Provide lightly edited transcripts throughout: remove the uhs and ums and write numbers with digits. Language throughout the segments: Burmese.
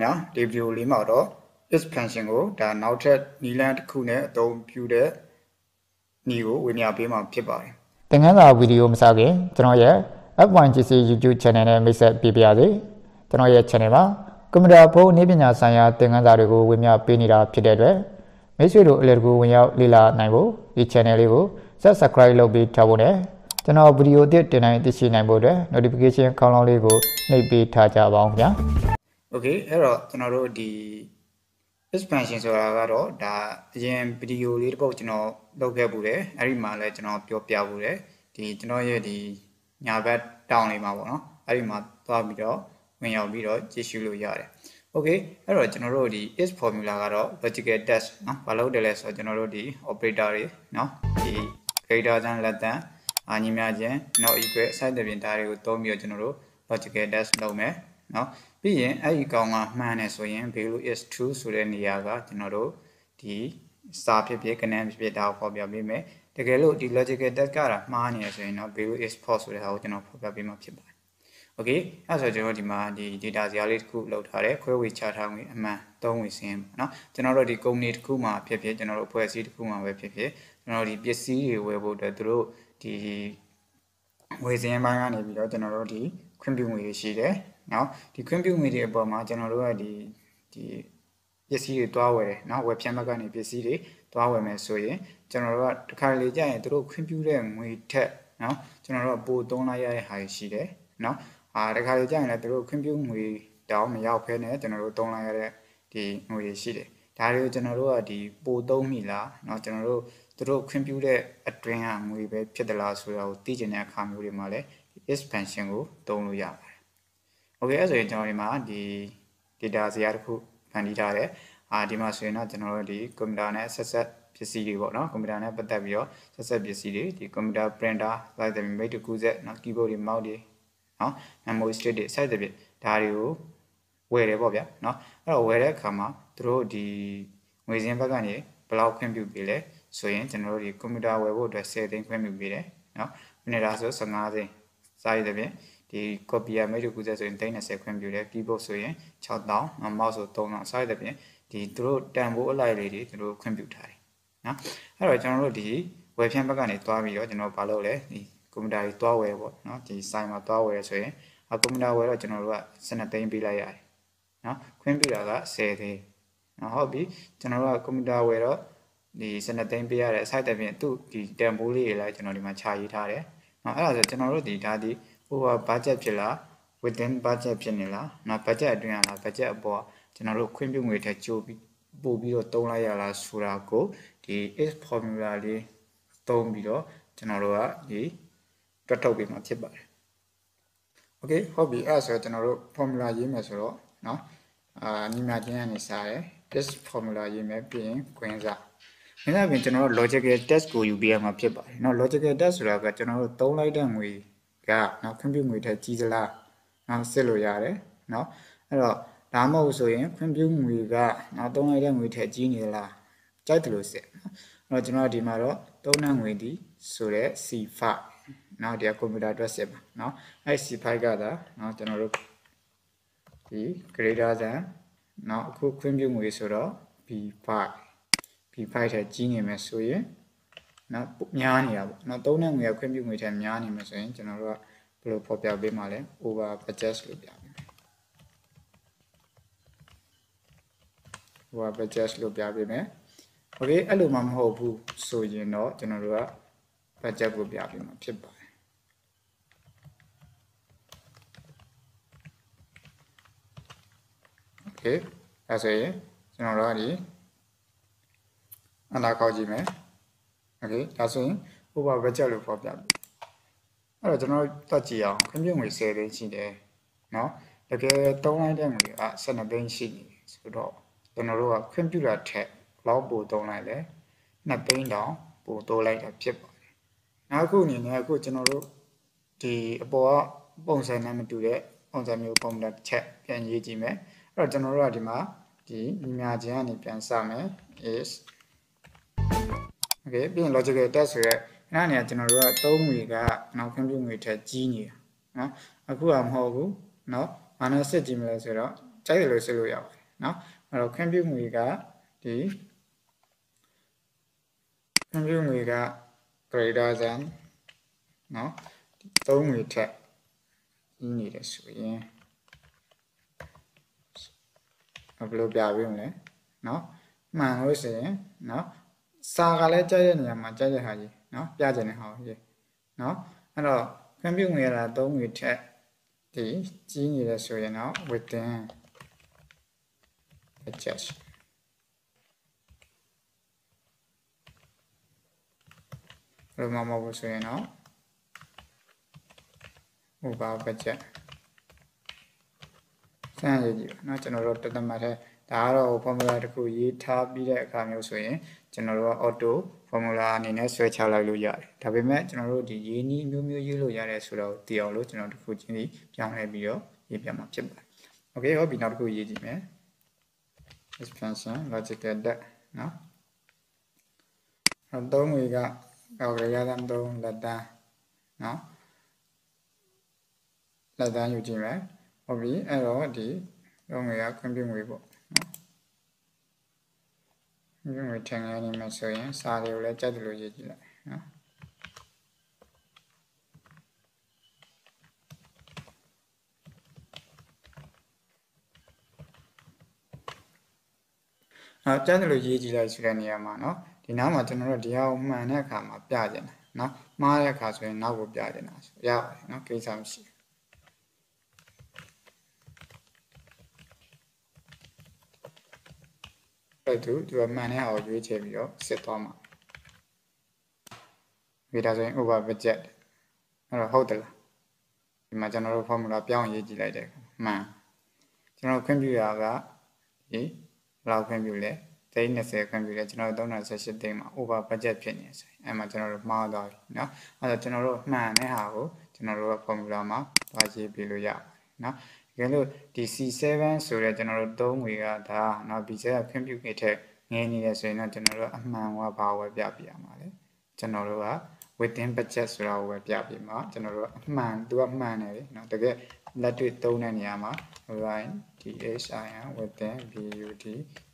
များဒီ video လေးမှာတော့ expansion ကိုဒါနောက်ထပ်နီလန်းတစ်ခုနဲ့အသုံးပြုတဲ့နည်းကိုဝေမျှပေးမှာဖြစ်ပါတယ်သင်ခန်းစာဗီဒီယိုမစခင်ကျွန်တော်ရဲ့ F1GC YouTube channel နဲ့မိတ်ဆက်ပေးပါရစေကျွန်တော်ရဲ့ channel မှာကွန်ပျူတာဖုန်းနည်းပညာဆိုင်ရာသင်ခန်းစာတွေကိုဝေမျှပေးနေတာဖြစ်တဲ့အတွက်မိတ်ဆွေတို့အလည်တကူဝင်ရောက်လေ့လာနိုင်ဖို့ဒီ channel လေးကို subscribe လုပ်ပြီးထားဖို့နဲ့ကျွန်တော်ဗီဒီယိုအသစ်တင်တိုင်းသိရှိနိုင်ဖို့အတွက် notification ခေါင်းလောင်းလေးကိုနှိပ်ပေးထားကြပါအောင်ခင်ဗျာ Okay အဲ့တော့ကျွန်တော်တို့ဒီ expansion ဆိုတာကတော့ဒါအရင်ဗီဒီယိုလေးတစ်ပုဒ်ကျွန်တော်လုပ်ခဲ့ပူတယ်အဲ့ဒီမှာလည်းကျွန်တော်ပြောပြပူတယ်ဒီကျွန်တော်ရဲ့ဒီညာဘက်တောင်းလေးမှာပေါ့နော်အဲ့ဒီမှာသွားပြီးတော့ဝင်ရောက်ပြီးတော့ကြည့်ရှုလို့ရတယ် Okay အဲ့တော့ကျွန်တော်တို့ဒီ is formula ကတော့ logical test เนาะဘာလို့တယ်လဲဆိုတော့ကျွန်တော်တို့ဒီ operator တွေเนาะဒီ greater than less than ညီမျှခြင်း not equal အစတဲ့ပြင်ဒါတွေကိုသုံးပြီးတော့ကျွန်တော်တို့ logical test လုပ်မယ်เนาะပြီးရင်အဲ့ဒီကောင်ကမှန်တယ်ဆိုရင် value is true ဆိုတဲ့နေရာကကျွန်တော်တို့ဒီစာဖြစ်ဖြစ်ကဏ္ဍဖြစ်ဖြစ်ဒါကိုဖော်ပြပေးမယ်တကယ်လို့ဒီ logical test ကမှားနေရဆိုရင်တော့ value is false ဆိုတဲ့ဟာကိုကျွန်တော်ဖော်ပြပေးမှာဖြစ်ပါတယ် Okay အဲ့ဆိုကျွန်တော်ဒီမှာဒီ data ဇာတ်လေးတစ်ခုလောက်ထားတယ်ခွဲဝေချထားငွေအမှန်သုံးဝေစင်းပေါ့နော်ကျွန်တော်တို့ဒီ company တစ်ခုမှာဖြစ်ဖြစ်ကျွန်တော်တို့အဖွဲ့အစည်းတစ်ခုမှာပဲဖြစ်ဖြစ်ကျွန်တော်တို့ဒီပစ္စည်းတွေဝယ်ဖို့အတွက်သူတို့ဒီငွေစင်းပိုင်းကနေပြီးတော့ကျွန်တော်တို့ဒီခွင့်ပြုငွေတွေရှိတယ်နော်ဒီခွင့်ပြုငွေတွေအပေါ်မှာကျွန်တော်တို့ကဒီပစ္စည်းတွေတွားဝယ်တယ်နော်ဝယ်ဖြန့်ဘက်ကနေပစ္စည်းတွေတွားဝယ်မယ်ဆိုရင်ကျွန်တော်တို့ကတစ်ခါလေကြာရင်သူတို့ခွင့်ပြုတဲ့ငွေထက်နော်ကျွန်တော်တို့ကပိုသုံးလိုက်ရတဲ့ဟာရှိတယ်နော်တခါလေကြာရင်လည်းသူတို့ခွင့်ပြုငွေတောင်းမရောက်ဖဲနဲ့ကျွန်တော်တို့သုံးလိုက်ရတဲ့ဒီငွေတွေရှိတယ်ဒါတွေကိုကျွန်တော်တို့ကဒီပိုသုံးမိလားနော်ကျွန်တော်တို့သူတို့ခွင့်ပြုတဲ့အတွင်းကငွေပဲဖြစ်သလားဆိုတာကိုသိချင်တဲ့အခါမျိုးတွေမှာလည်း expansion ကိုသုံးလို့ရပါတယ် Okay အဲ့ဆိုရင်ကျွန်တော်ဒီမှာဒီ data ဇာတ်တစ်ခုဖန်တီးထားတယ်ဒီမှာဆိုရင်တော့ကျွန်တော်တို့ဒီကွန်ပျူတာနဲ့ဆက်ဆက်ပစ္စည်းတွေပေါ့နော်ကွန်ပျူတာနဲ့ပတ်သက်ပြီးတော့ဆက်ဆက်ပစ္စည်းတွေဒီကွန်ပျူတာ printer လိုက်တဲ့ Method1 နော် keyboard တွေ mouse တွေနော် memory stick တွေဆက်တဲ့ဒါတွေကိုဝယ်တယ်ပေါ့ဗျာနော်အဲ့တော့ဝယ်တဲ့အခါမှာသူတို့ဒီငွေစင်းဘက်ကနေဘယ်လောက်ခွင့်ပြုပေးလဲဆိုရင်ကျွန်တော်တို့ဒီကွန်ပျူတာဝယ်ဖို့အတွက်10သိန်းခွင့်ပြုပေးတယ်နော်မိနစ်တာဆို15သိန်းစာရည်တဲ့ပြင်ဒီ copy ရ Method1 ဆိုရင်30ခွင့်ပြုတယ် keyboard ဆိုရင်6000 mouse ဆို3000စာရည်တဲ့ပြင်ဒီသူတို့တန်ဖိုးအလိုက်လေးတွေသူတို့ခွင့်ပြုထားတယ်နော်အဲ့တော့ကျွန်တော်တို့ဒီဝယ်ဖြန့်ဘက်ကနေတွားပြီးတော့ကျွန်တော်ဘာလုပ်လဲဒီကွန်ပျူတာတွေတွားဝယ်ပေါ့နော်ဒီ site မှာတွားဝယ်ဆိုရင်ကွန်ပျူတာဝယ်တော့ကျွန်တော်တို့က12သိန်းပေးလိုက်ရတယ်နော်ခွင့်ပြုတာက10သိန်းနော်ဟုတ်ပြီကျွန်တော်တို့ကကွန်ပျူတာဝယ်တော့ဒီ12သိန်းပေးရတဲ့အဆိုင်တဲ့ပြင်သူ့ဒီတန်ဖိုးလေးတွေလိုက်ကျွန်တော်ဒီမှာခြာရေးထားတယ်နော်အဲ့ဒါဆိုကျွန်တော်တို့ဒီဒါဒီover budget ဖြစ်လား within budget ဖြစ်နေလားနော် budget အတွင်းလား budget အပေါ်ကျွန်တော်တို့ခွင့်ပြုငွေထက်ကြိုးပြီးပို့ပြီးတော့သုံးလိုက်ရလားဆိုတာကိုဒီ is formula လေးသုံးပြီးတော့ကျွန်တော်တို့ကဒီတွက်ထုတ်ပေးမှာဖြစ်ပါတယ် Okay ဟုတ်ပြီအဲ့ဆိုကျွန်တော်တို့ formula ရေးမယ်ဆိုတော့နော်ညီမချင်းကနေစားတယ် is formula ရေးမယ်ပြီးရင်ခွင့်စားဒါပြင်ကျွန်တော်တို့ logical test ကိုယူပေးရမှာဖြစ်ပါတယ်เนาะ logical test ဆိုတာကကျွန်တော်တို့သုံးလိုက်တဲ့ငွေကเนาะခွင့်ပြုငွေထက်ကြီးသလားเนาะစစ်လို့ရတယ်เนาะအဲ့တော့ဒါမှမဟုတ်ဆိုရင်ခွင့်ပြုငွေကเนาะသုံးလိုက်တဲ့ငွေထက်ကြီးနေလားကြိုက်တယ်လို့စစ်เนาะအဲ့တော့ကျွန်တော်ဒီမှာတော့သုံးတဲ့ငွေဒီဆိုတဲ့ C5 เนาะဒီကွန်ပျူတာအတွက်စစ်ပါเนาะအဲ့ C5 ကဒါเนาะကျွန်တော်တို့ဒီ greater than เนาะအခုခွင့်ပြုငွေဆိုတော့ B5 B5 ထက်ကြီးနေမယ်ဆိုရင်နော်များနေတာပေါ့နော်သုံးတဲ့ငွေကခွင့်ပြုငွေထက်များနေမယ်ဆိုရင်ကျွန်တော်တို့ကဘယ်လိုဖော်ပြပေးမှာလဲ over budget လို့ပြမယ် over budget လို့ပြပေးမယ် Okay အဲ့လိုမှမဟုတ်ဘူးဆိုရင်တော့ကျွန်တော်တို့က budget ကိုပြပေးမှာဖြစ်ပါတယ် Okay အဲ့ဆိုရင်ကျွန်တော်တို့ကဒီအနာခေါ်ကြည့်မယ် Okay ဒါဆိုရင် over budget လို့ဖော်ပြပြီအဲ့တော့ကျွန်တော်တွက်ကြည့်အောင်ခွင့်ပြုငွေ10သိန်းရှိတယ်เนาะတကယ်သုံးလိုက်တဲ့ငွေက12သိန်းရှိနေဆိုတော့ကျွန်တော်တို့ကခွင့်ပြုတာထက်လောက်ပိုသုံးလိုက်လဲ2သိန်းတောင်ပိုတိုးလိုက်တာဖြစ်ပါတယ်နောက်ခုအနေနဲ့အခုကျွန်တော်တို့ဒီအပေါ်ကပုံစံနဲ့မတူတဲ့ပုံစံမျိုးပုံစံတစ်ချက်ပြန်ရေးကြည့်မယ်အဲ့တော့ကျွန်တော်တို့ကဒီမှာဒီညီမျှခြင်းကနေပြန်စမယ် is Okay ပြီးရင် logical test ဆိုရဲအဲ့ဒါနေကျွန်တော်တို့ကသုံးငွေကနောက်ခွင့်ပြုငွေထက်ကြီးနေတာနော်အခုကမဟုတ်ဘူးနော်ဘာနဲ့စစ်ကြည့်မလဲဆိုတော့ ကြိုက်တယ်လို့ဆက်လို့ရပါတယ်เนาะအဲ့တော့ခွင့်ပြုငွေကဒီခွင့်ပြုငွေက greater than เนาะသုံးငွေထက်ကြီးနေတယ်ဆိုရင်ဘယ်လိုပြပေးမလဲเนาะမှန်လို့ဆိုရင်เนาะစာကလည်းကြိုက်တဲ့နေရာမှာကြိုက်တဲ့ဟာကြီးเนาะပြချင်တဲ့ဟာကြီးเนาะအဲ့တော့ခွင့်ပြုငွေကသုံးငွေထက်ဒီကြီးနေတယ်ဆိုရင်တော့ within budget ဘယ်မှာမဟုတ်ဆိုရင်တော့ over budget စမ်းရည်ကြည့်ပါเนาะကျွန်တော်တို့တသမတ်ထဲဒါကတော့ formula တစ်ခုရေးထားပြီးတဲ့အခါမျိုးဆိုရင်ကျွန်တော်တို့က auto formula အနေနဲ့ဆွဲချလိုက်လို့ရတယ်ဒါပေမဲ့ကျွန်တော်တို့ဒီရေးနည်းမျိုးမျိုးရေးလို့ရတယ်ဆိုတော့သိအောင်လို့ကျွန်တော်တစ်ခုချင်းစီပြောင်းလဲပြီးတော့ရေးပြမှာဖြစ်ပါတယ် okay ဟုတ်ပြီနောက်တစ်ခုရေးကြည့်မယ် expansion logical depth เนาะသုံးငွေက greater than 3 less than เนาะ less than ယူကြည့်မယ်ဟုတ်ပြီအဲ့တော့ဒီသုံးငွေကခွင့်ပြုငွေပေါ့เนาะခွင့်ပြုငွေထင်ရနေမှာဆိုရင်စာတွေကိုလည်းကြိုက်တယ်လို့ရေးကြည့်လိုက်เนาะကြိုက်တယ်လို့ရေးကြည့်လိုက်ဆိုတဲ့နေရာမှာเนาะဒီနားမှာကျွန်တော်တို့ဒီဟာကိုမှန်တဲ့အခါမှာပြကျင်တာเนาะမှားတဲ့အခါဆိုရင်နောက်ကိုပြကျင်တာဆိုရပါတယ်เนาะကိစ္စမရှိဘူးသူကမှန်တဲ့ဟာကိုရွေးချယ်ပြီးတော့စစ်သွားမှာဒီဒါဆိုရင် over budget အဲ့တော့ဟုတ်တယ်လားဒီမှာကျွန်တော်တို့ formula ပြောင်းရေးကြည့်လိုက်တယ်မှန်ကျွန်တော်ခွင့်ပြုတာကဒီလောက်ခွင့်ပြုလဲ30ခွင့်ပြုလဲကျွန်တော်တို့318သိန်းမှာ over budget ဖြစ်နေဆိုရင်အဲ့မှာကျွန်တော်တို့မှားသွားပြီเนาะအဲ့တော့ကျွန်တော်တို့မှန်တဲ့ဟာကိုကျွန်တော်တို့က formula မှာပါရေးပြလို့ရပါတယ်เนาะတကယ်လို့ဒီ C7 ဆိုတဲ့ကျွန်တော်တို့သုံးငွေကဒါเนาะ B7 ခွင့်ပြုခဲ့တဲ့ငယ်နေရဆိုရင်တော့ကျွန်တော်တို့အမှန်ကဘာဝယ်ပြပြရမှာလဲကျွန်တော်တို့က within budget ဆိုတာကိုပဲပြပြမှာကျွန်တော်တို့အမှန်သူကမှန်တယ်เนาะတကယ်လက်တွေ့သုံးတဲ့နေရာမှာ right DHIN within BUD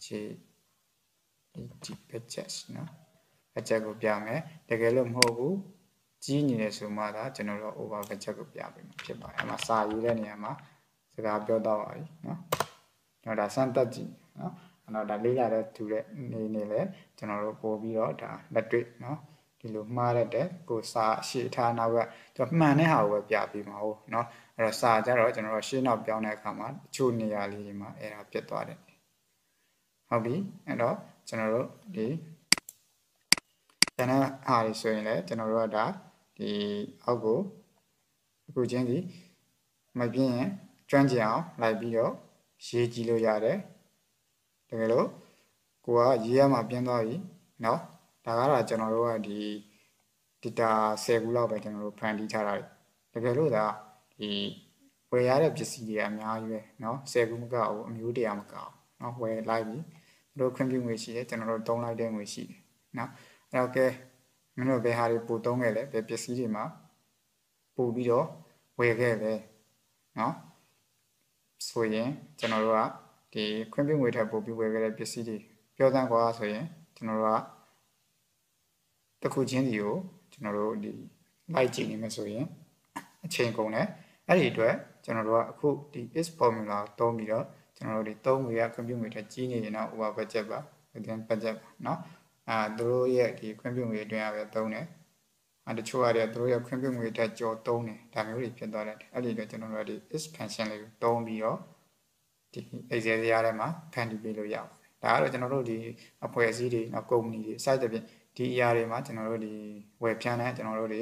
G budget เนาะ budget ကိုပြမယ်တကယ်လို့မဟုတ်ဘူးကြီးနေတယ်ဆိုမှဒါကျွန်တော်တို့ over budget ကိုပြပေးမှာဖြစ်ပါတယ်အဲ့မှာစာရေးတဲ့နေရာမှာစကားပြောတော့ပါပြီเนาะတော့ဒါစမ်းသက်ကြည့်เนาะအဲ့တော့ဒါလေးရတဲ့ထူတဲ့နေလဲကျွန်တော်တို့ပို့ပြီးတော့ဒါလက်တွေ့เนาะဒီလိုမှားတဲ့ကိုစာရှေ့ထားနောက်ကသူမှန်တဲ့ဟာကိုပဲပြပေးမှာဟုတ်เนาะအဲ့တော့စာကြတော့ကျွန်တော်တို့ရှေ့နောက်ပြောင်းတဲ့အခါမှာအချို့နေရာလေးတွေမှာအဲ့ဒါပြတ်သွားတယ်ဟုတ်ပြီအဲ့တော့ကျွန်တော်တို့ဒီကျန်တဲ့ဟာတွေဆိုရင်လည်းကျွန်တော်တို့ကဒါဒီအောက်ကိုအခုချင်းစီမပြင်းရင်ကျွမ်းကျင်အောင်လိုက်ပြီးတော့ရေးကြည့်လို့ရတယ်တကယ်လို့ကိုကရေးရမှာပြင်းသွားပြီเนาะဒါကတော့ကျွန်တော်တို့ကဒီ data 10ခုလောက်ပဲကျွန်တော်တို့ဖန်တီးထားတာတကယ်လို့ဒါဒီဝယ်ရတဲ့ပစ္စည်းတွေအများကြီးပဲเนาะ10ခုမကဘူးအမျိုးတရာမကဘူးเนาะဝယ်လိုက်ပြီတို့ခွင့်ပြုငွေရှိတယ်ကျွန်တော်တို့သုံးလိုက်တဲ့ငွေရှိတယ်เนาะအဲ့တော့ကဲမင်းတို့ဘယ်ဟာတွေပို့သုံးခဲ့လဲဘယ်ပစ္စည်းတွေမှာပို့ပြီးတော့ဝယ်ခဲ့လဲเนาะဆိုရင်ကျွန်တော်တို့ကဒီခွင့်ပြုငွေထပ်ပို့ပြီးဝယ်ခဲ့တဲ့ပစ္စည်းတွေပြောသန်းကွာဆိုရင်ကျွန်တော်တို့ကတစ်ခုချင်းစီကိုကျွန်တော်တို့ဒီလိုက်ကြည့်နေမှာဆိုရင်အချိန်ကုန်တယ်အဲ့ဒီအတွက်ကျွန်တော်တို့ကအခုဒီ is formula သုံးပြီးတော့ကျွန်တော်တို့ဒီသုံးငွေရခွင့်ပြုငွေထက်ကြီးနေရင်တော့ over budget ပါ within budget ပါเนาะသူတို့ရဲ့ဒီခွင့်ပြုငွေအတွင်းအပဲသုံးတယ်တချို့ကသူတို့ရဲ့ခွင့်ပြုငွေထက်ကျော်သုံးတယ်ဒါမျိုးတွေဖြစ်သွားတယ်အဲ့ဒီတော့ကျွန်တော်တို့ကဒီ is function လေးကိုသုံးပြီးတော့ဒီ Excel ရထဲမှာဖန်တီးပေးလို့ရပါတယ်ဒါကတော့ကျွန်တော်တို့ဒီအဖွဲ့အစည်းတွေနောက်ကုမ္ပဏီတွေအစသဖြင့်ဒီအရာတွေမှာကျွန်တော်တို့ဒီဝယ်ဖြန်းတဲ့ကျွန်တော်တို့တွေ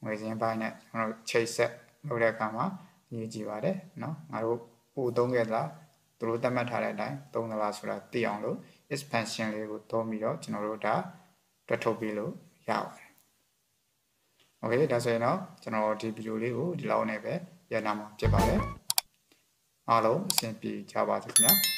ငွေစင်းပိုင်းနဲ့ကျွန်တော်တို့ချိတ်ဆက်လုပ်တဲ့အခါမှာရေးကြည့်ပါတယ်เนาะငါတို့ပို့သုံးခဲ့သလားသူတို့သတ်မှတ်ထားတဲ့အတိုင်းသုံးသလားဆိုတာသိအောင်လို့ expansion လေးကိုသုံးပြီးတော့ကျွန်တော်တို့ဒါတွက်ထုတ်ပေးလို့ရပါတယ် okay ဒါဆိုရင်တော့ကျွန်တော်ဒီဗီဒီယိုလေးကိုဒီလောက်နဲ့ပဲရနာမှာဖြစ်ပါတယ်အားလုံးအဆင်ပြေကြပါစေခင်ဗျာ